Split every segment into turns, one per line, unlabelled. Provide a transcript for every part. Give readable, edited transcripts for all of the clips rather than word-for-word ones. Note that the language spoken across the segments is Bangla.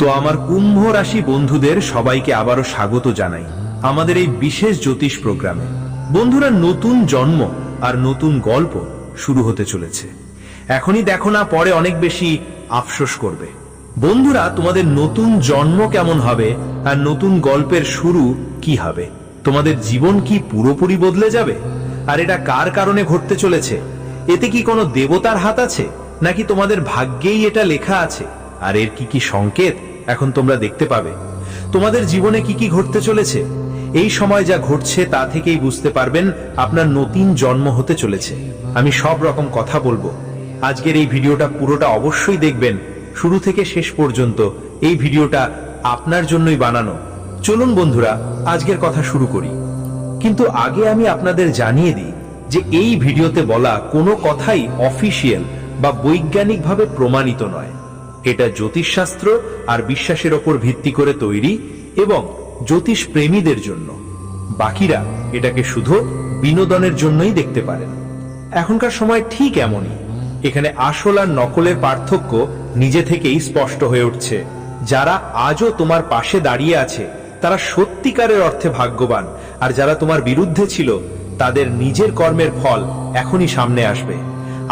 তো আমার কুম্ভ রাশি বন্ধুদের সবাইকে আবারও স্বাগত জানাই আমাদের এই বিশেষ জ্যোতিষ প্রোগ্রামে। বন্ধুরা, নতুন জন্ম আর নতুন গল্প শুরু হতে চলেছে। এখনই দেখো না, পরে অনেক বেশি আফসোস করবে। বন্ধুরা, তোমাদের নতুন জন্ম কেমন হবে আর নতুন গল্পের শুরু কি হবে? তোমাদের জীবন কি পুরোপুরি বদলে যাবে? আর এটা কার কারণে ঘটতে চলেছে? এতে কি কোনো দেবতার হাত আছে, নাকি তোমাদের ভাগ্যেই এটা লেখা আছে? আর এর কি কি সংকেত এখন তোমরা দেখতে পাবে। তোমাদের জীবনে কি কি ঘটতে চলেছে, এই সময় যা ঘটছে তা থেকেই বুঝতে পারবেন আপনার নতুন জন্ম হতে চলেছে। আমি সব রকম কথা বলবো। আজকের এই ভিডিওটা পুরোটা অবশ্যই দেখবেন, শুরু থেকে শেষ পর্যন্ত। এই ভিডিওটা আপনার জন্যই বানানো। চলুন বন্ধুরা, আজকের কথা শুরু করি। কিন্তু আগে আমি আপনাদের জানিয়ে দিই যে এই ভিডিওতে বলা কোনো কথাই অফিসিয়াল বা বৈজ্ঞানিকভাবে প্রমাণিত নয়। এটা জ্যোতিষশাস্ত্র আর বিশ্বাসের ওপর ভিত্তি করে তৈরি এবং জ্যোতিষ প্রেমীদের জন্য। বাকিরা এটাকে শুধু বিনোদনের জন্যই দেখতে পারেন। এখনকার সময় ঠিক এমনই। এখানে আসল আর নকলের পার্থক্য নিজে থেকেই স্পষ্ট হয়ে উঠছে। যারা আজও তোমার পাশে দাঁড়িয়ে আছে তারা সত্যিকারের অর্থে ভাগ্যবান, আর যারা তোমার বিরুদ্ধে ছিল তাদের নিজের কর্মের ফল এখনই সামনে আসবে।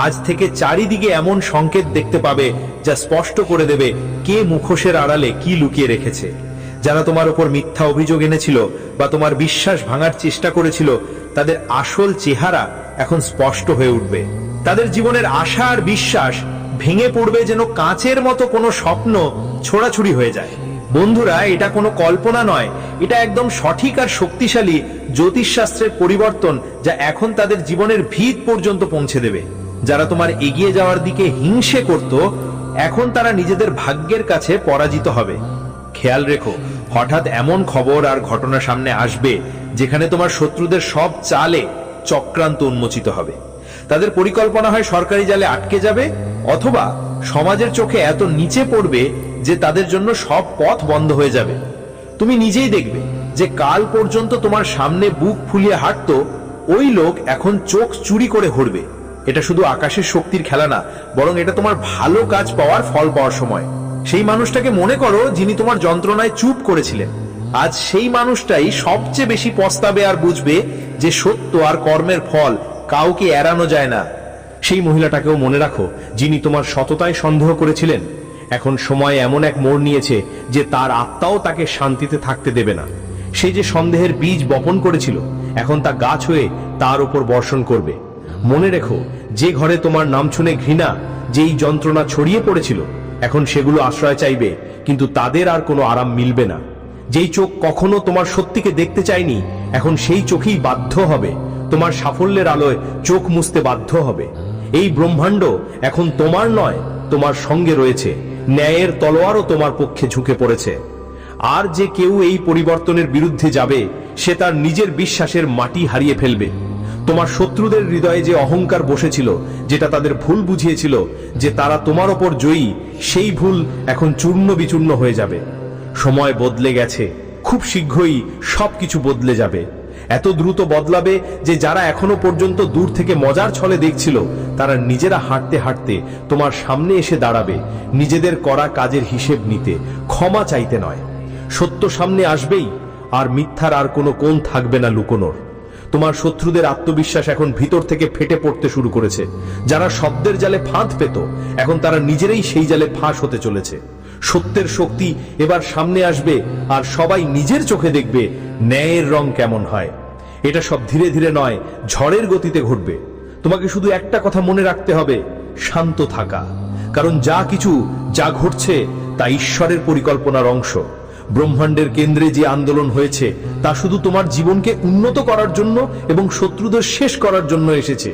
আজ থেকে চারিদিকে এমন সংকেত দেখতে পাবে যা স্পষ্ট করে দেবে কে মুখোশের আড়ালে কি লুকিয়ে রেখেছে। যারা তোমার উপর মিথ্যা অভিযোগ এনেছিল বা তোমার বিশ্বাস ভাঙার চেষ্টা করেছিল, তাদের আসল চেহারা এখন স্পষ্ট হয়ে উঠবে। তাদের জীবনের আশা আর বিশ্বাস ভেঙে পড়বে যেন কাঁচের মতো কোনো স্বপ্ন ছোড়াছুড়ি হয়ে যায়। বন্ধুরা, এটা কোনো কল্পনা নয়, এটা একদম সঠিক আর শক্তিশালী জ্যোতিষশাস্ত্রের পরিবর্তন, যা এখন তাদের জীবনের ভিত পর্যন্ত পৌঁছে দেবে। যারা তোমার এগিয়ে যাওয়ার দিকে হিংসে করত, এখন তারা নিজেদের ভাগ্যের কাছে পরাজিত হবে। খেয়াল রেখো, হঠাৎ এমন খবর আর ঘটনা সামনে আসবে যেখানে তোমার শত্রুদের সব চালে চক্রান্ত উন্মোচিত হবে। তাদের পরিকল্পনা হয় সরকারি জালে আটকে যাবে, অথবা সমাজের চোখে এত নিচে পড়বে যে তাদের জন্য সব পথ বন্ধ হয়ে যাবে। তুমি নিজেই দেখবে যে কাল পর্যন্ত তোমার সামনে বুক ফুলিয়ে হাঁটতো, ওই লোক এখন চোখ চুরি করে ঘুরবে। এটা শুধু আকাশের শক্তির খেলা না, বরং এটা তোমার ভালো কাজ পাওয়ার ফল পাওয়ার সময়। সেই মানুষটাকে মনে করো যিনি তোমার যন্ত্রণায় চুপ করেছিলেন। আজ সেই মানুষটাই সবচেয়ে বেশি পস্তাবে আর বুঝবে যে সত্য আর কর্মের ফল কাউকে এড়ানো যায় না। সেই মহিলাটাকেও মনে রাখো যিনি তোমার সততায় সন্দেহ করেছিলেন। এখন সময় এমন এক মোড় নিয়েছে যে তার আত্মাও তাকে শান্তিতে থাকতে দেবে না। সে যে সন্দেহের বীজ বপন করেছিল, এখন তা গাছ হয়ে তার উপর বর্ষণ করবে। মনে রেখো, যে ঘরে তোমার নাম শুনে ঘৃণা, যেই যন্ত্রণা ছড়িয়ে পড়েছিল, এখন সেগুলো আশ্রয় চাইবে, কিন্তু তাদের আর কোনো আরাম মিলবে না। যেই চোখ কখনো তোমার সত্যিকে দেখতে চায়নি, এখন সেই চোখেই বাধ্য হবে তোমার সাফল্যের আলোয় চোখ মুছতে বাধ্য হবে। এই ব্রহ্মাণ্ড এখন তোমার নয়, তোমার সঙ্গে রয়েছে। ন্যায়ের তলোয়ারও তোমার পক্ষে ঝুঁকে পড়েছে। আর যে কেউ এই পরিবর্তনের বিরুদ্ধে যাবে, সে তার নিজের বিশ্বাসের মাটি হারিয়ে ফেলবে। তোমার শত্রুদের হৃদয়ে যে অহংকার বসেছিল, যেটা তাদের ভুল বুঝিয়েছিল যে তারা তোমার ওপর জয়ী, সেই ভুল এখন চূর্ণ বিচূর্ণ হয়ে যাবে। সময় বদলে গেছে, খুব শীঘ্রই সবকিছু বদলে যাবে। এত দ্রুত বদলাবে যে যারা এখনো পর্যন্ত দূর থেকে মজার ছলে দেখছিল, তারা নিজেরা হাঁটতে হাঁটতে তোমার সামনে এসে দাঁড়াবে, নিজেদের করা কাজের হিসেব নিতে, ক্ষমা চাইতে নয়। সত্য সামনে আসবেই, আর মিথ্যার আর কোনো কোণ থাকবে না লুকোনোর। তোমার শত্রুদের আত্মবিশ্বাস এখন ভিতর থেকে ফেটে পড়তে শুরু করেছে। যারা শব্দের জালে ফাঁদ পেত, এখন তারা নিজেরাই সেই জালে ফাঁস হতে চলেছে। সত্যের শক্তি এবার সামনে আসবে, আর সবাই নিজের চোখে দেখবে ন্যায়ের রং কেমন হয়। এটা সব ধীরে ধীরে নয়, ঝড়ের গতিতে ঘটবে। তোমাকে শুধু একটা কথা মনে রাখতে হবে, শান্ত থাকা। কারণ যা ঘটছে তা ঈশ্বরের পরিকল্পনার অংশ। ব্রহ্মাণ্ডের কেন্দ্রে যে আন্দোলন হয়েছে তা শুধু তোমার জীবনকে উন্নত করার জন্য এবং শত্রুদের শেষ করার জন্য এসেছে।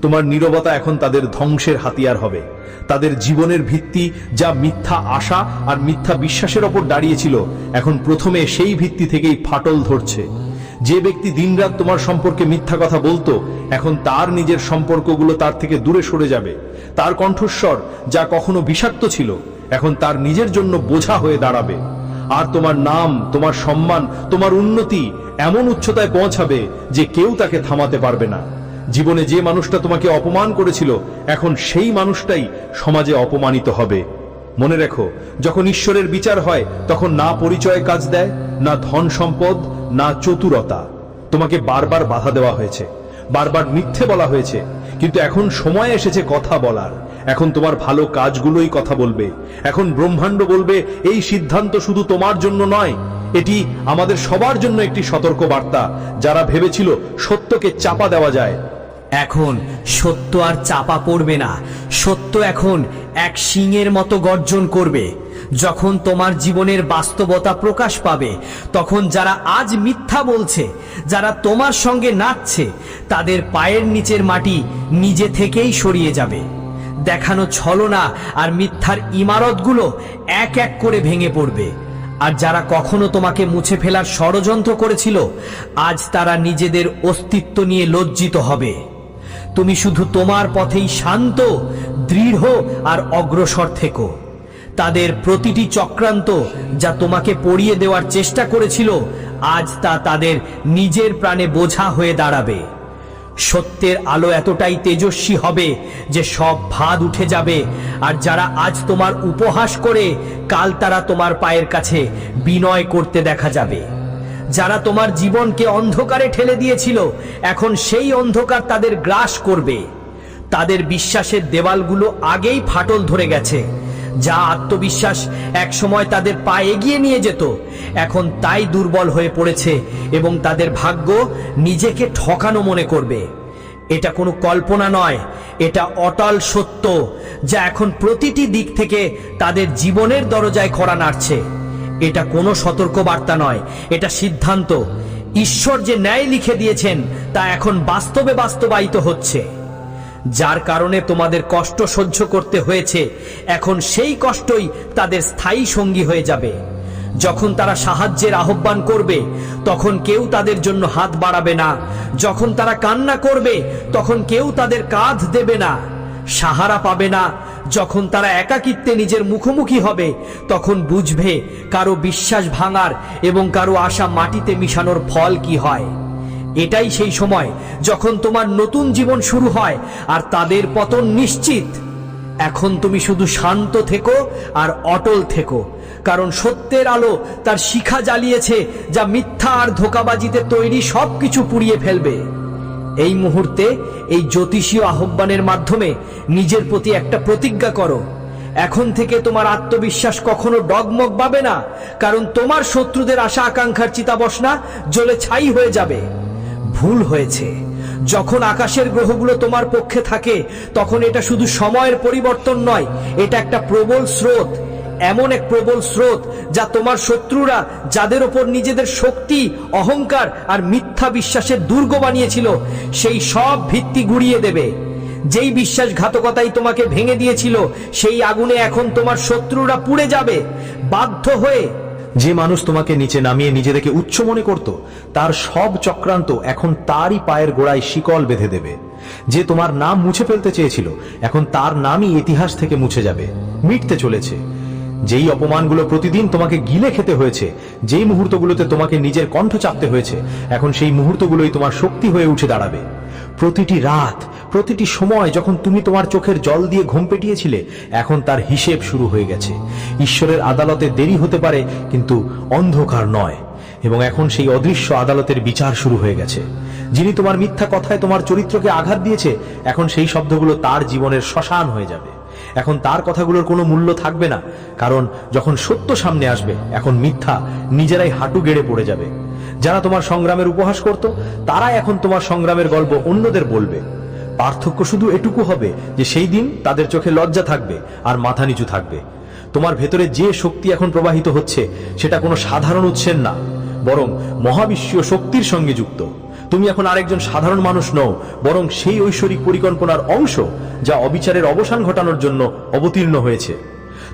তোমার নীরবতা এখন তাদের ধ্বংসের হাতিয়ার হবে। তাদের জীবনের ভিত্তি, যা মিথ্যা আশা আর মিথ্যা বিশ্বাসের ওপর দাঁড়িয়েছিল, এখন প্রথমে সেই ভিত্তি থেকেই ফাটল ধরছে। যে ব্যক্তি দিনরাত তোমার সম্পর্কে মিথ্যা কথা বলতো, এখন তার নিজের সম্পর্কগুলো তার থেকে দূরে সরে যাবে। তার কণ্ঠস্বর, যা কখনো বিষাক্ত ছিল, এখন তার নিজের জন্য বোঝা হয়ে দাঁড়াবে। আর তোমার নাম, তোমার সম্মান, তোমার উন্নতি এমন উচ্চতায় পৌঁছাবে যে কেউ তাকে থামাতে পারবে না। জীবনে যে মানুষটা তোমাকে অপমান করেছিল, এখন সেই মানুষটাই সমাজে অপমানিত হবে। মনে রেখো, যখন ঈশ্বরের বিচার হয় তখন না পরিচয় কাজ দেয়, না ধন সম্পদ, না চতুরতা। তোমাকে বারবার বাধা দেওয়া হয়েছে, বারবার মিথ্যে বলা হয়েছে, কিন্তু এখন সময় এসেছে কথা বলার। এখন তোমার ভালো কাজগুলোই কথা বলবে। এখন ব্রহ্মাণ্ড বলবে, এই সিদ্ধান্ত শুধু তোমার জন্য নয়, এটি আমাদের সবার জন্য একটি সতর্ক বার্তা। যারা ভেবেছিল সত্যকে চাপা দেওয়া যায়,
এখন সত্য আর চাপা পড়বে না। সত্য এখন এক সিংহের মতো গর্জন করবে। যখন তোমার জীবনের বাস্তবতা প্রকাশ পাবে, তখন যারা আজ মিথ্যা বলছে, যারা তোমার সঙ্গে নাচছে, তাদের পায়ের নিচের মাটি নিজে থেকেই সরিয়ে যাবে। দেখানো ছলনা আর মিথ্যার ইমারতগুলো এক এক করে ভেঙে পড়বে। আর যারা কখনো তোমাকে মুছে ফেলার ষড়যন্ত্র করেছিল, আজ তারা নিজেদের অস্তিত্ব নিয়ে লজ্জিত হবে। তুমি শুধু তোমার পথেই শান্ত, দৃঢ় আর অগ্রসর থেকো। তাদের প্রতিটি চক্রান্ত যা তোমাকে পড়িয়ে দেওয়ার চেষ্টা করেছিল, আজ তা তাদের নিজের প্রাণে বোঝা হয়ে দাঁড়াবে। সত্যের আলো এতটাই তেজস্বী হবে যে সব ভাদ উঠে যাবে। আর যারা আজ তোমার উপহাস করে, কাল তারা তোমার পায়ের কাছে বিনয় করতে দেখা যাবে। যারা তোমার জীবনকে অন্ধকারে ঠেলে দিয়েছিল, এখন সেই অন্ধকার তাদের গ্রাস করবে। তাদের বিশ্বাসের দেওয়ালগুলো আগেই ফাটল ধরে গেছে। যা আত্মবিশ্বাস একসময় তাদের পা এগিয়ে নিয়ে যেত, এখন তাই দুর্বল হয়ে পড়েছে এবং তাদের ভাগ্য নিজেকে ঠকানো মনে করবে। এটা কোনো কল্পনা নয়, এটা অটল সত্য যা এখন প্রতিটি দিক থেকে তাদের জীবনের দরজায় কড়া নাড়ছে। এটা কোনো সতর্কবার্তা নয়, এটা সিদ্ধান্ত। ঈশ্বর যে ন্যায় লিখে দিয়েছেন তা এখন বাস্তবে বাস্তবায়িত হচ্ছে। যার কারণে তোমাদের কষ্ট সহ্য করতে হয়েছে, এখন সেই কষ্টই তাদের স্থায়ী সঙ্গী হয়ে যাবে। যখন তারা সাহায্যের আহ্বান করবে, তখন কেউ তাদের জন্য হাত বাড়াবে না। যখন তারা কান্না করবে, তখন কেউ তাদের কাঁধ দেবে না, সাহারা পাবে না। যখন তারা একাকিত্বে নিজের মুখোমুখি হবে, তখন বুঝবে কারো বিশ্বাস ভাঙার এবং কারো আশা মাটিতে মিশানোর ফল কি হয়। এটাই সেই সময় যখন তোমার নতুন জীবন শুরু হয় আর তাদের পতন নিশ্চিত। এখন তুমি শুধু শান্ত থেকো আর অটল থেকো, কারণ সত্যের আলো তার শিখা জ্বালিয়েছে, যা মিথ্যা আর ধোঁকাবাজিতে তৈরি সবকিছু পুড়িয়ে ফেলবে। এই মুহূর্তে এই জ্যোতিষীয় আহ্বানের মাধ্যমে নিজের প্রতি একটা প্রতিজ্ঞা করো। এখন থেকে তোমার আত্মবিশ্বাস কখনো ডগমগ পাবে না, কারণ তোমার শত্রুদের আশা আকাঙ্ক্ষার চিতাবাসনা জ্বলে ছাই হয়ে যাবে। ভুল হয়েছে। যখন আকাশের গ্রহগুলো তোমার পক্ষে থাকে, তখন এটা শুধু সময়ের পরিবর্তন নয়, এটা একটা প্রবল স্রোত। এমন এক প্রবল স্রোত যা তোমার শত্রুরা, যাদের ওপর নিজেদের শক্তি, অহংকার আর মিথ্যা বিশ্বাসের দুর্গ বানিয়েছিল, সেই সব ভিত্তি গুঁড়িয়ে দেবে। যেই বিশ্বাসঘাতকতাই তোমাকে ভেঙে দিয়েছিল, সেই আগুনে এখন তোমার শত্রুরা পুড়ে যাবে বাধ্য হয়ে।
যে মানুষ তোমাকে নিচে নামিয়ে নিজেদেরকে উচ্চ মনে করত, তার সব চক্রান্ত এখন তারই পায়ের গোড়ায় শিকল বেঁধে দেবে। যে তোমার নাম মুছে ফেলতে চেয়েছিল, এখন তার নামই ইতিহাস থেকে মুছে যাবে, মিটতে চলেছে। যেই অপমানগুলো প্রতিদিন তোমাকে গিলে খেতে হয়েছে, যেই মুহূর্তগুলোতে তোমাকে নিজের কণ্ঠ চাপতে হয়েছে, এখন সেই মুহূর্তগুলোই তোমার শক্তি হয়ে উঠে দাঁড়াবে। প্রতিটি রাত, প্রতিটি সময় যখন তুমি তোমার চোখের জল দিয়ে ঘুম পেটিয়েছিলে, এখন তার হিসেব শুরু হয়ে গেছে। ঈশ্বরের আদালতে দেরি হতে পারে, কিন্তু অন্ধকার নয়। এবং এখন সেই অদৃশ্য আদালতের বিচার শুরু হয়ে গেছে। যিনি তোমার মিথ্যা কথায় তোমার চরিত্রকে আঘাত দিয়েছে, এখন সেই শব্দগুলো তার জীবনের শ্মশান হয়ে যাবে। এখন তার কথাগুলোর কোনো মূল্য থাকবে না, কারণ যখন সত্য সামনে আসবে, এখন মিথ্যা নিজেরাই হাঁটু গেড়ে পড়ে যাবে। যারা তোমার সংগ্রামের উপহাস করত, তারাই এখন তোমার সংগ্রামের গল্প অন্যদের বলবে। পার্থক্য শুধু এটুকু হবে যে সেই দিন তাদের চোখে লজ্জা থাকবে আর মাথা নিচু থাকবে। তোমার ভেতরে যে শক্তি এখন প্রবাহিত হচ্ছে, সেটা কোনো সাধারণ উৎসের না, বরং মহাবিশ্বীয় শক্তির সঙ্গে যুক্ত। তুমি এখন আরেকজন সাধারণ মানুষ নও, বরং সেই ঐশ্বরিক পরিকল্পনার অংশ যা অবিচারের অবসান ঘটানোর জন্য অবতীর্ণ হয়েছে।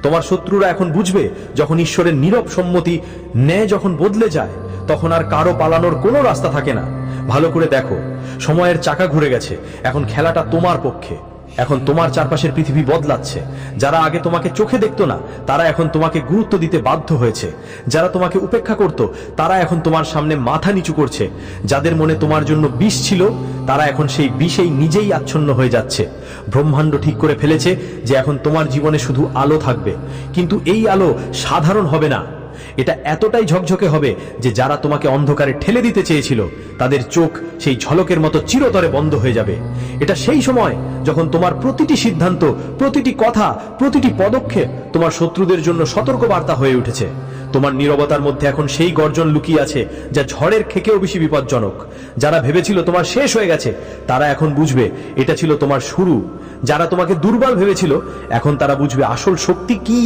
তোমার শত্রুরা এখন বুঝবে, যখন ঈশ্বরের নীরব সম্মতি, ন্যায় যখন বদলে যায়, তখন আর কারো পালানোর কোনো রাস্তা থাকে না। ভালো করে দেখো, সময়ের চাকা ঘুরে গেছে, এখন খেলাটা তোমার পক্ষে।
এখন তোমার চারপাশের পৃথিবী বদলাচ্ছে। যারা আগে তোমাকে চোখে দেখতো না, তারা এখন তোমাকে গুরুত্ব দিতে বাধ্য হয়েছে। যারা তোমাকে উপেক্ষা করত, তারা এখন তোমার সামনে মাথা নিচু করছে। যাদের মনে তোমার জন্য বিষ ছিল, তারা এখন সেই বিষেই নিজেই আচ্ছন্ন হয়ে যাচ্ছে। ব্রহ্মাণ্ড ঠিক করে ফেলেছে যে এখন তোমার জীবনে শুধু আলো থাকবে, কিন্তু এই আলো সাধারণ হবে না। এটা এতটাই ঝকঝকে হবে যে যারা তোমাকে অন্ধকারে ঠেলে দিতে চেয়েছিল, তাদের চোখ সেই ঝলকের মতো চিরতরে বন্ধ হয়ে যাবে। এটা সেই সময় যখন তোমার প্রতিটি সিদ্ধান্ত, প্রতিটি কথা, প্রতিটি পদক্ষেপ তোমার শত্রুদের জন্য সতর্কবার্তা হয়ে উঠেছে। তোমার নীরবতার মধ্যে এখন সেই গর্জন লুকিয়ে আছে যা ঝড়ের থেকেও বেশি বিপজ্জনক। যারা ভেবেছিল তোমার শেষ হয়ে গেছে, তারা এখন বুঝবে এটা ছিল তোমার শুরু। যারা তোমাকে দুর্বল ভেবেছিল, এখন তারা বুঝবে আসল শক্তি কি।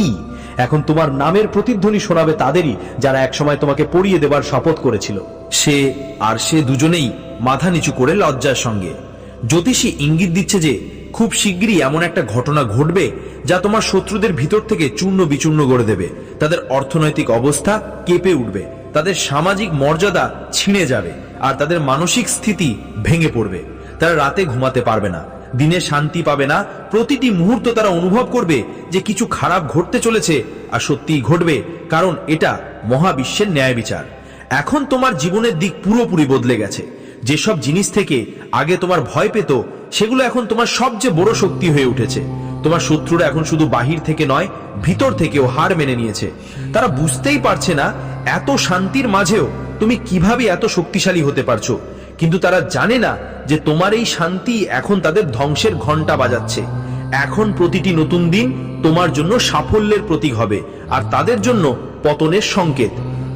এখন তোমার নামের প্রতিধ্বনি শোনাবে তাদেরই যারা একসময় তোমাকে পড়িয়ে দেবার শপথ করেছিল।
সে দুজনেই মাথা নিচু করে লজ্জার সঙ্গে। জ্যোতিষী ইঙ্গিত দিচ্ছে যে খুব শিগগিরই এমন একটা ঘটনা ঘটবে যা তোমার শত্রুদের ভিতর থেকে চূর্ণ বিচূর্ণ করে দেবে। তাদের অর্থনৈতিক অবস্থা কেঁপে উঠবে, তাদের সামাজিক মর্যাদা ছিঁড়ে যাবে, আর তাদের মানসিক স্থিতি ভেঙে পড়বে। তারা রাতে ঘুমাতে পারবে না, দিনে শান্তি পাবে না। প্রতিটি মুহূর্ত তারা অনুভব করবে যে কিছু খারাপ ঘটতে চলেছে, আর সত্যিই ঘটবে, কারণ এটা মহাবিশ্বের ন্যায় বিচার। এখন তোমার জীবনের দিক পুরোপুরি বদলে গেছে। যেসব জিনিস থেকে আগে তোমার ভয় পেত, সেগুলো এখন তোমার সবচেয়ে বড় শক্তি হয়ে উঠেছে। তোমার শত্রুরা এখন শুধু বাহির থেকে নয়, ভিতর থেকেও হার মেনে নিয়েছে। তারা বুঝতেই পারছে না এত শান্তির মাঝেও তুমি কিভাবে এত শক্তিশালী হতে পারছো, কিন্তু তারা জানে না যে তোমার এই শান্তি এখন তাদের ধ্বংসের ঘন্টা বাজাচ্ছে। এখন প্রতিটি নতুন দিন তোমার জন্য সাফল্যের প্রতীক হবে, আর তাদের জন্য পতনের সংকেত।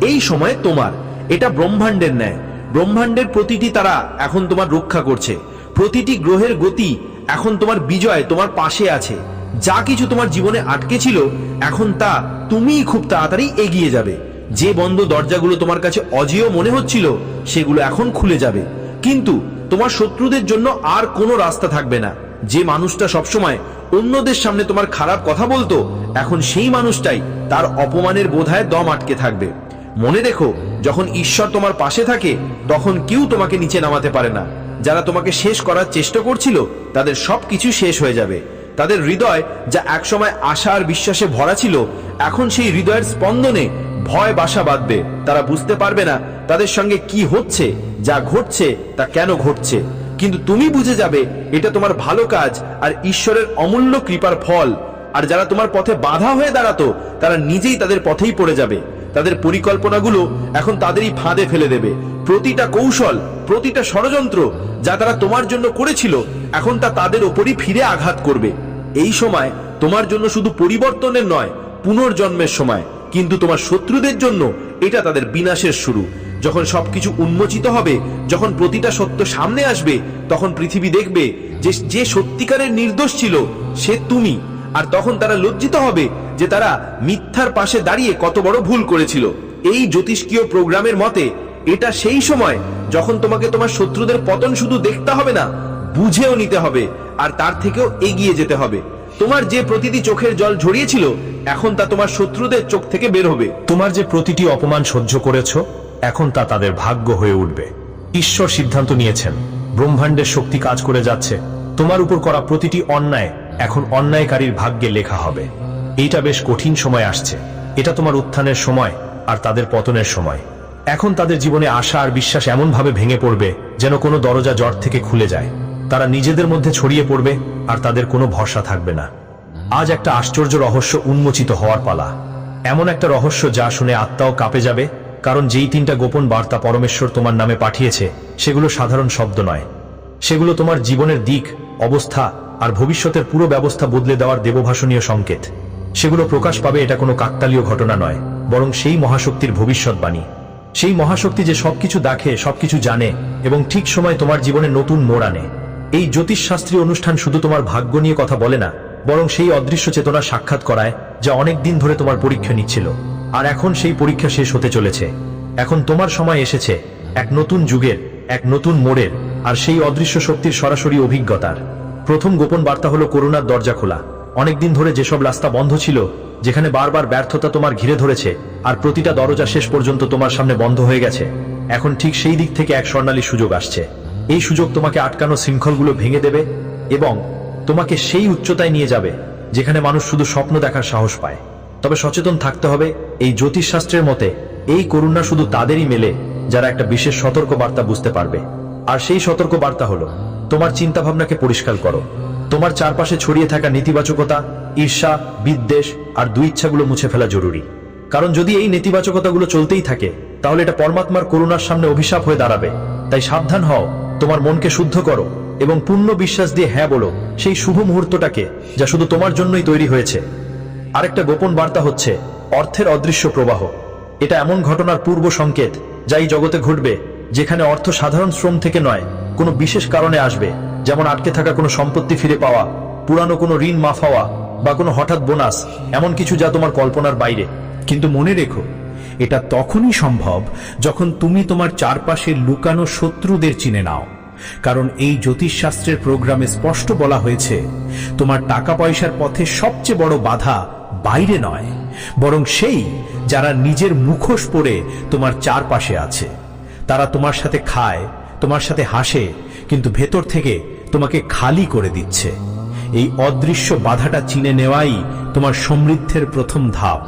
এই সময় তোমার, এটা ব্রহ্মাণ্ডের ন্যায়। ব্রহ্মাণ্ডের প্রতিটি তারা এখন তোমার রক্ষা করছে। প্রতিটি গ্রহের গতি এখন তোমার বিজয় তোমার পাশে আছে। যা কিছু তোমার জীবনে আটকে ছিল, এখন তা তুমিই খুব তাড়াতাড়ি এগিয়ে যাবে। যে বন্ধ দরজাগুলো তোমার কাছে অজেয় মনে হচ্ছিল, সেগুলো এখন খুলে যাবে। কিন্তু তোমার শত্রুদের জন্য আর কোনো রাস্তা থাকবে না। যে মানুষটা সবসময় অন্যদের সামনে তোমার খারাপ কথা বলতো, এখন সেই মানুষটাই তার অপমানের বোঝায় দম আটকে থাকবে। মনে রেখো, যখন ঈশ্বর তোমার পাশে থাকে, তখন কেউ তোমাকে নিচে নামাতে পারে না। যারা তোমাকে শেষ করার চেষ্টা করছিল, তাদের সবকিছু শেষ হয়ে যাবে। তাদের হৃদয় যা একসময় আশা আর বিশ্বাসে ভরা ছিল, এখন সেই হৃদয়ের স্পন্দনে ভয় বাসা বাঁধবে। তারা বুঝতে পারবে না তাদের সঙ্গে কি হচ্ছে, যা ঘটছে তা কেন ঘটছে। কিন্তু তুমি বুঝে যাবে এটা তোমার ভালো কাজ আর ঈশ্বরের অমূল্য কৃপার ফল। আর যারা তোমার পথে বাধা হয়ে দাঁড়াতো, তারা নিজেই তাদের পথেই পড়ে যাবে। তাদের পরিকল্পনাগুলো এখন তাদেরই ফাঁদে ফেলে দেবে। প্রতিটা কৌশল, প্রতিটা ষড়যন্ত্র যা তারা তোমার জন্য করেছিল, এখন তা তাদের ওপরই ফিরে আঘাত করবে। এই সময় তোমার জন্য শুধু পরিবর্তনের নয়, পুনর্জন্মের সময়। কিন্তু তোমার শত্রুদের জন্য এটা তাদের বিনাশের শুরু। যখন সবকিছু উন্মোচিত হবে, যখন প্রতিটা সত্য সামনে আসবে, তখন পৃথিবী দেখবে যে যে সত্যিকারের নির্দোষ ছিল সে তুমি। আর তখন তারা লজ্জিত হবে যে তারা মিথ্যার পাশে দাঁড়িয়ে কত বড় ভুল করেছিল। এই জ্যোতিষ্কীয় প্রোগ্রামের মতে এটা সেই সময় যখন তোমাকে তোমার শত্রুদের পতন শুধু দেখতে হবে না, বুঝেও নিতে হবে, আর তার থেকেও এগিয়ে যেতে হবে। তোমার যে প্রতিটি চোখের জল ঝরিয়েছিল, এখন তা তোমার শত্রুদের চোখ থেকে বের হবে।
তোমার যে প্রতিটি অপমান সহ্য করেছো, এখন তা তাদের ভাগ্য হয়ে উঠবে। ঈশ্বর সিদ্ধান্ত নিয়েছেন, ব্রহ্মাণ্ডের শক্তি কাজ করে যাচ্ছে। তোমার উপর করা প্রতিটি অন্যায় এখন অন্যায়কারীর ভাগ্যে লেখা হবে। এইটা বেশ কঠিন সময় আসছে। এটা তোমার উত্থানের সময় আর তাদের পতনের সময়। এখন তাদের জীবনে আশা আর বিশ্বাস এমন ভাবে ভেঙে পড়বে যেন কোনো দরজা জট থেকে খুলে যায়। তারা নিজেদের মধ্যে ছড়িয়ে পড়বে আর তাদের কোনো ভরসা থাকবে না। আজ একটা আশ্চর্য রহস্য উন্মোচিত হওয়ার পালা। এমন একটা রহস্য যা শুনে আত্মাও কাঁপে যাবে, কারণ যেই 3টা গোপন বার্তা পরমেশ্বর তোমার নামে পাঠিয়েছে, সেগুলো সাধারণ শব্দ নয়। সেগুলো তোমার জীবনের দিক, অবস্থা আর ভবিষ্যতের পুরো ব্যবস্থা বদলে দেওয়ার দেবভাষণীয় সংকেত। সেগুলো প্রকাশ পাবে, এটা কোনো কাকতালীয় ঘটনা নয়, বরং সেই মহাশক্তির ভবিষ্যৎবাণী। সেই মহাশক্তি যে সবকিছু দেখে, সবকিছু জানে এবং ঠিক সময় তোমার জীবনে নতুন মোড় আনে। এই জ্যোতিষশাস্ত্রী অনুষ্ঠান শুধু তোমার ভাগ্য নিয়ে কথা বলে না, বরং সেই অদৃশ্য চেতনা সাক্ষাৎ করায় যা অনেক দিন ধরে তোমার পরীক্ষা নিচ্ছিল। আর এখন সেই পরীক্ষা শেষ হতে চলেছে। এখন তোমার সময় এসেছে এক নতুন যুগের, এক নতুন মোড়ের, আর সেই অদৃশ্য শক্তির সরাসরি অভিজ্ঞতার। প্রথম গোপন বার্তা হলো করুণার দরজা খোলা। অনেকদিন ধরে যেসব রাস্তা বন্ধ ছিল, যেখানে বারবার ব্যর্থতা তোমার ঘিরে ধরেছে আর প্রতিটা দরজা শেষ পর্যন্ত তোমার সামনে বন্ধ হয়ে গেছে, এখন ঠিক সেই দিক থেকে এক স্বর্ণালী সুযোগ আসছে। এই সুযোগ তোমাকে আটকানো শৃঙ্খলগুলো ভেঙে দেবে এবং তোমাকে সেই উচ্চতায় নিয়ে যাবে যেখানে মানুষ শুধু স্বপ্ন দেখার সাহস পায়। তবে সচেতন থাকতে হবে, এই জ্যোতিষশাস্ত্রের মতে এই করুণা শুধু তাদেরই মেলে যারা একটা বিশেষ সতর্ক বার্তা বুঝতে পারবে। আর সেই সতর্ক বার্তা হলো, তোমার চিন্তা ভাবনাকে পরিষ্কার করো। তোমার চারপাশে ছড়িয়ে থাকা নেতিবাচকতা, ঈর্ষা, বিদ্বেষ আর দুইচ্ছাগুলো মুছে ফেলা জরুরি। কারণ যদি এই নেতিবাচকতাগুলো চলতেই থাকে তাহলে এটা পরমাত্মার করুণার সামনে অভিশাপ হয়ে দাঁড়াবে। তাই সাবধান হও, তোমার মনকে শুদ্ধ করো এবং পূর্ণ বিশ্বাস দিয়ে হ্যাঁ বলো সেই শুভ মুহূর্তটাকে, যা শুধু তোমার জন্যই তৈরি হয়েছে। আরেকটা গোপন বার্তা হচ্ছে অর্থের অদৃশ্য প্রবাহ। এটা এমন ঘটনার পূর্ব সংকেত যা এই জগতে ঘটবে, যেখানে অর্থ সাধারণ শ্রম থেকে নয়, কোনো বিশেষ কারণে আসবে। যেমন আটকে থাকা কোনো সম্পত্তি ফিরে পাওয়া, পুরানো কোনো ঋণ মাফ হওয়া, বা কোনো হঠাৎ বোনাস, এমন কিছু যা তোমার কল্পনার বাইরে।
কিন্তু মনে রেখো, এটা তখনই সম্ভব যখন তুমি তোমার চারপাশে লুকানো শত্রুদের চিনে নাও। কারণ এই জ্যোতিষশাস্ত্রের প্রোগ্রামে স্পষ্ট বলা হয়েছে, তোমার টাকা পয়সার পথে সবচেয়ে বড় বাধা বাইরে নয়, বরং সেই যারা নিজের মুখোশ পরে তোমার চারপাশে আছে। তারা তোমার সাথে খায়, তোমার সাথে হাসে, কিন্তু ভেতর থেকে তোমাকে খালি করে দিচ্ছে। এই অদৃশ্য বাধাটা চিনে নেওয়াই তোমার সমৃদ্ধির প্রথম ধাপ।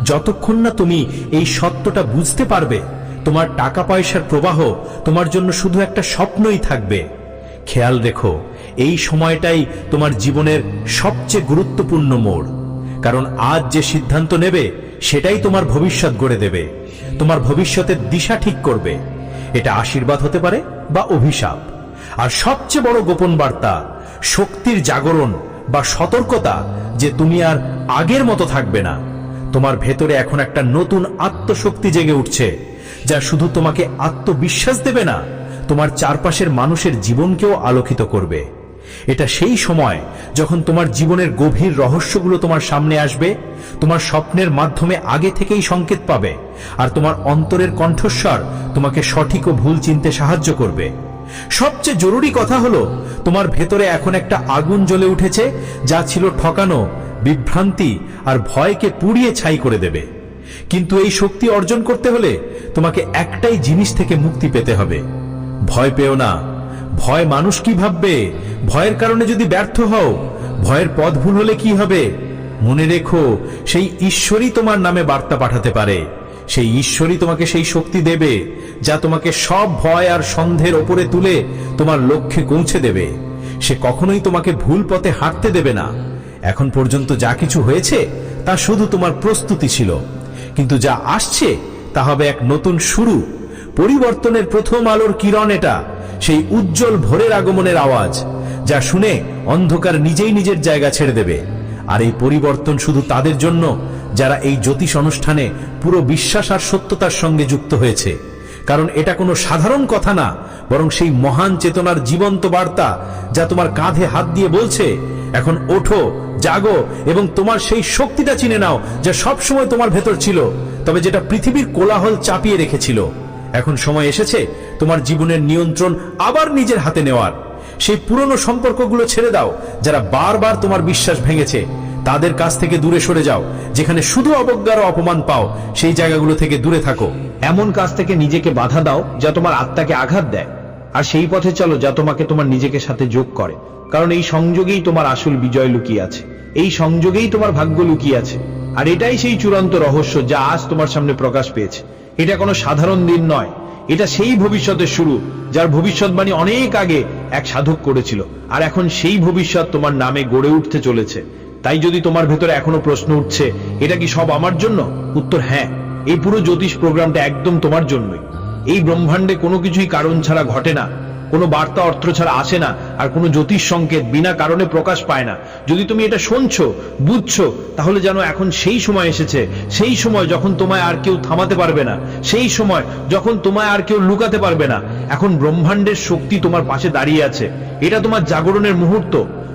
যতক্ষণ না তুমি এই সত্যটা বুঝতে পারবে, তোমার টাকা পয়সার প্রবাহ তোমার জন্য শুধু একটা স্বপ্নই থাকবে। খেয়াল রেখো, এই সময়টাই তোমার জীবনের সবচেয়ে গুরুত্বপূর্ণ মোড়। কারণ আজ যে সিদ্ধান্ত নেবে সেটাই তোমার ভবিষ্যৎ গড়ে দেবে, তোমার ভবিষ্যতের দিশা ঠিক করবে। এটা আশীর্বাদ হতে পারে বা অভিশাপ। আর সবচেয়ে বড় গোপন বার্তা, শক্তির জাগরণ বা সতর্কতা, যে তুমি আর আগের মতো থাকবে না। তোমার ভেতরে এখন একটা নতুন আত্মশক্তি জেগে উঠছে, যা শুধু তোমাকে আত্মবিশ্বাস দেবে না, তোমার চারপাশের মানুষের জীবনকেও আলোকিত করবে। এটা সেই সময় যখন তোমার জীবনের গভীর রহস্যগুলো তোমার সামনে আসবে, তোমার স্বপ্নের মাধ্যমে আগে থেকেই সংকেত পাবে, আর তোমার অন্তরের কণ্ঠস্বর তোমাকে সঠিক ও ভুল চিনতে সাহায্য করবে। সবচেয়ে জরুরি কথা হলো, তোমার ভেতরে এখন একটা আগুন জ্বলে উঠেছে, যা ছিল ঠকানো, বিভ্রান্তি আর ভয়কে পুড়িয়ে ছাই করে দেবে। কিন্তু এই শক্তি অর্জন করতে হলে তোমাকে একটাই জিনিস থেকে মুক্তি পেতে হবে। ভয় পেও না। ভয় মানুষ কি ভাববে, ভয়ের কারণে যদি ব্যর্থ হও, ভয়ের পথ ভুল হলে কি হবে? মনে রেখো, সেই ঈশ্বরই তোমার নামে বার্তা পাঠাতে পারে। সেই ঈশ্বরই তোমাকে সেই শক্তি দেবে যা তোমাকে সব ভয় আর সন্দেহের ওপরে তুলে তোমার লক্ষ্যে পৌঁছে দেবে। সে কখনোই তোমাকে ভুল পথে হাঁটতে দেবে না। এখন পর্যন্ত যা কিছু হয়েছে তা শুধু তোমার প্রস্তুতি ছিল, কিন্তু যা আসছে তা হবে এক নতুন শুরু। পরিবর্তনের প্রথম আলোর কিরণ এটা, সেই উজ্জ্বল ভোরের আগমনের আওয়াজ, যা শুনে অন্ধকার নিজেই নিজের জায়গা ছেড়ে দেবে। আর এই পরিবর্তন শুধু তাদের জন্য যারা এই জ্যোতিষ অনুষ্ঠানে পুরো বিশ্বাস আর সত্যতার সঙ্গে যুক্ত হয়েছে। কারণ এটা কোনো সাধারণ কথা না, বরং সেই মহান চেতনার জীবন্ত বার্তা, যা তোমার কাঁধে হাত দিয়ে বলছে, এখন ওঠো, জাগো এবং তোমার সেই শক্তিটা চিনে নাও যা সবসময় তোমার ভেতর ছিল, তবে যেটা পৃথিবীর কোলাহল চাপিয়ে রেখেছিল। এখন সময় এসেছে তোমার জীবনের নিয়ন্ত্রণ আবার নিজের হাতে নেওয়ার। সেই পুরনো সম্পর্কগুলো ছেড়ে দাও যারা বারবার তোমার বিশ্বাস ভেঙেছে। তাদের কাছ থেকে দূরে সরে যাও। যেখানে শুধু অবজ্ঞা ও অপমান পাও, সেই জায়গাগুলো থেকে দূরে থাকো।
এমন কাজ থেকে নিজেকে বাধা দাও যা তোমার আত্মাকে আঘাত দেয়, আর সেই পথে চলো যা তোমাকে তোমার নিজেকে সাথে যোগ করে। কারণ এই সংযোগেই তোমার আসল বিজয় লুকিয়ে আছে, এই সংযোগেই তোমার ভাগ্য লুকিয়ে আছে। আর এটাই সেই চূড়ান্ত রহস্য যা আজ তোমার সামনে প্রকাশ পেয়েছে। এটা কোনো সাধারণ দিন নয়, এটা সেই ভবিষ্যতের শুরু যার ভবিষ্যৎবাণী অনেক আগে এক সাধক করেছিল, আর এখন সেই ভবিষ্যৎ তোমার নামে গড়ে উঠতে চলেছে। তাই যদি তোমার ভেতরে এখনো প্রশ্ন উঠছে, এটা কি সব আমার জন্য? উত্তর হ্যাঁ, এই পুরো জ্যোতিষ প্রোগ্রামটা একদম তোমার জন্যই। এই ব্রহ্মাণ্ডে কোনো কিছুই কারণ ছাড়া ঘটে না, কোনো বার্তা অর্থ ছাড়া আসে না, আর কোনো জ্যোতিষ সংকেত বিনা কারণে প্রকাশ পায় না। যদি তুমি এটা শুনছো, বুঝছো, তাহলে জানো এখন সেই সময় এসেছে, সেই সময় যখন তোমায় আর কেউ থামাতে পারবে না, সেই সময় যখন তোমায় আর কেউ লুকাতে পারবে না। এখন ব্রহ্মাণ্ডের শক্তি তোমার পাশে দাঁড়িয়ে আছে। এটা তোমার জাগরণের মুহূর্ত।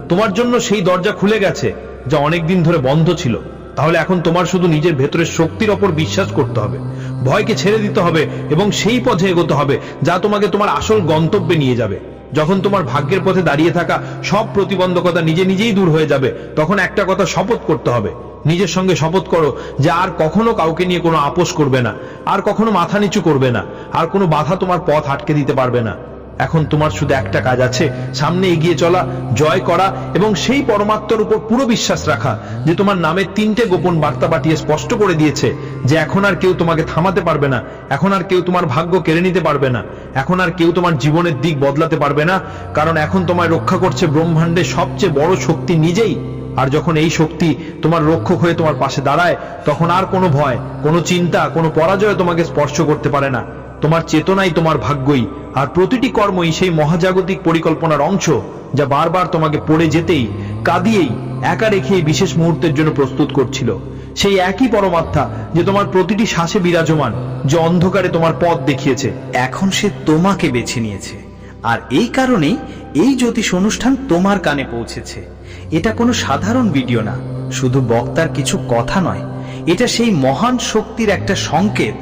তোমার জন্য সেই দরজা খুলে গেছে যা অনেকদিন ধরে বন্ধ ছিল। তাহলে এখন তোমার শুধু নিজের ভেতরের শক্তির ওপর বিশ্বাস করতে হবে, ভয়কে ছেড়ে দিতে হবে এবং সেই পথে এগোতে হবে যা তোমাকে তোমার আসল গন্তব্যে নিয়ে যাবে। যখন তোমার ভাগ্যের পথে দাঁড়িয়ে থাকা সব প্রতিবন্ধকতা নিজে নিজেই দূর হয়ে যাবে, তখন একটা কথা শপথ করতে হবে। নিজের সঙ্গে শপথ করো যে আর কখনো কাউকে নিয়ে কোনো আপোষ করবে না, আর কখনো মাথা নিচু করবে না, আর কোনো বাধা তোমার পথ আটকে দিতে পারবে না। এখন তোমার শুধু একটা কাজ আছে, সামনে এগিয়ে চলা, জয় করা এবং সেই পরমাত্মার উপর পুরো বিশ্বাস রাখা যে তোমার নামে 3টে গোপন বার্তা পাঠিয়ে স্পষ্ট করে দিয়েছে যে এখন আর কেউ তোমাকে থামাতে পারবে না, এখন আর কেউ তোমার ভাগ্য কেড়ে নিতে পারবে না, এখন আর কেউ তোমার জীবনের দিক বদলাতে পারবে না, কারণ এখন তোমায় রক্ষা করছে ব্রহ্মাণ্ডের সবচেয়ে বড় শক্তি নিজেই। আর যখন এই শক্তি তোমার রক্ষক হয়ে তোমার পাশে দাঁড়ায়, তখন আর কোনো ভয়, কোনো চিন্তা, কোনো পরাজয় তোমাকে স্পর্শ করতে পারে না। তোমার চেতনাই তোমার ভাগ্যই, আর প্রতিটি কর্মই সেই মহাজাগতিক পরিকল্পনার অংশ, যা বারবার তোমাকে পড়ে যেতেই, কাঁদিয়েই, একা রেখে এই বিশেষ মুহূর্তের জন্য প্রস্তুত করছিল। সেই একই পরমাত্মা যে তোমার প্রতিটি শ্বাসে বিরাজমান, যে অন্ধকারে তোমার পথ দেখিয়েছে।
এখন সে তোমাকে বেছে নিয়েছে, আর এই কারণেই এই জ্যোতিষ অনুষ্ঠান তোমার কানে পৌঁছেছে। এটা কোনো সাধারণ ভিডিও না, শুধু বক্তার কিছু কথা নয়, এটা সেই মহান শক্তির একটা সংকেত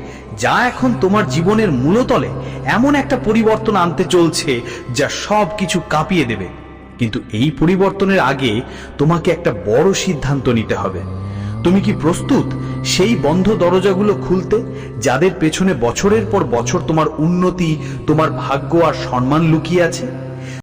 যা এখন তোমার জীবনের মূলতলে এমন একটা পরিবর্তন আনতে চলছে যা সব কিছু কাঁপিয়ে দেবে। কিন্তু এই পরিবর্তনের আগে তোমাকে একটা বড় সিদ্ধান্ত নিতে হবে। তুমি কি প্রস্তুত সেই বন্ধ দরজাগুলো খুলতে, যাদের পেছনে বছরের পর বছর তোমার উন্নতি, তোমার ভাগ্য আর সম্মান লুকিয়ে আছে?